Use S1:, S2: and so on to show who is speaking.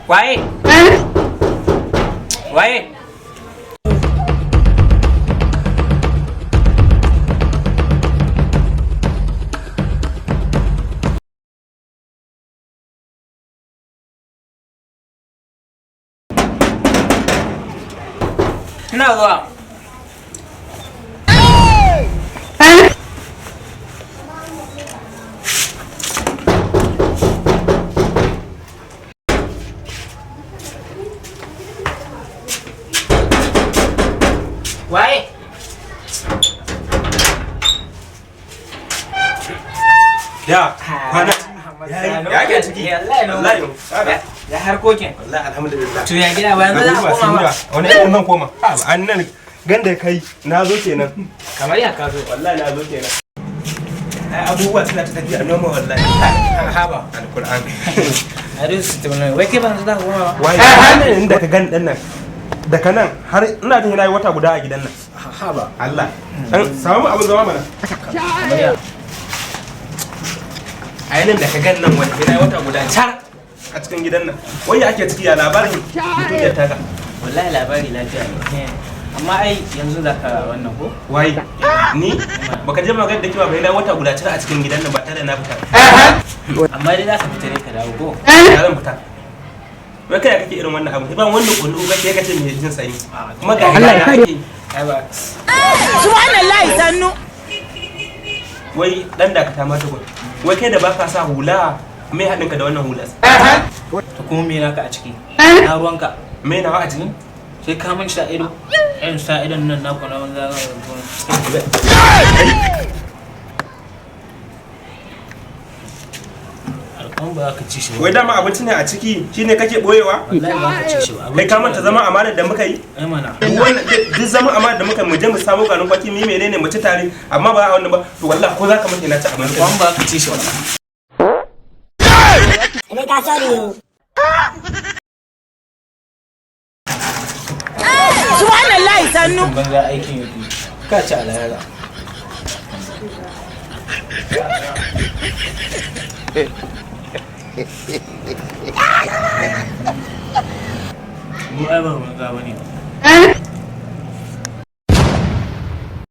S1: Quay. Quay. Ina zuwa. Quay.
S2: Ya, kwana. Ya ke ciki. Wallahi.
S1: Ya harkokin.
S2: Wallahi alhamdulillah.
S1: To ya gida bayan za a koma ba.
S2: Wani irin zan koma? An nan ganda kai na zo kenan.
S1: Kamar ya ka zo.
S2: Wallahi na zo kenan. Ai abubuwa suna ta tafiya noma wallahi.
S1: Haba.
S2: Alquran.
S1: A duk su tumuna. Wai kai ban za ka koma ba.
S2: Wai hannun da ka gani dan nan. Daga nan har ina jin yana yi wata guda a gidan nan.
S1: Haba.
S2: Allah. Dan samu abin zama mana.
S1: Kamar ya.
S2: Ainihin da ka gani nan wani yana yi wata guda car a cikin gidan nan. Wai ya ake ciki ya labarin mutum ya taka.
S1: Wallahi labari lafiya ne. Amma ai yanzu za ka wannan ko?
S2: Wai ni baka je magana da kiwa bai na wata guda car a cikin gidan nan ba tare da na fita.
S1: Amma dai za ka fita ne ka dawo ko?
S2: Ya zan fita. Wai kai kake irin wannan abu? Ba wanda kullu kake kace me jin sanyi. Kuma ga Allah ya kare.
S1: Ai ba.
S3: Subhanallahi sannu.
S2: Wai dan da ka ta mata gun. Wai kai da baka sa hula me hadin ka da wannan hulas?
S1: To kuma me naka a ciki? Na ruwanka.
S2: Me nawa a cikin?
S1: Sai ka mun sha ido. Ɗan sa idon nan naku na wanda za Alƙon ba za ka ci shi ba.
S2: Wai dama abinci ne a ciki shine kake boyewa?
S1: Wallahi ba ka ci shi ba.
S2: Kai ka manta zama amanar da muka yi?
S1: Ai mana.
S2: Duk zaman amanar da muka mu je mu samu ganin kwaki mi menene mu ci tare amma ba a wannan ba to wallahi ko zaka mutu na ci abinci.
S1: Alƙon ba ka ci shi ba.
S3: Idan ka sani. Subhanallahi sannu.
S1: Banza aikin yake. Ka ci alayara. Mu ai ba banza bane.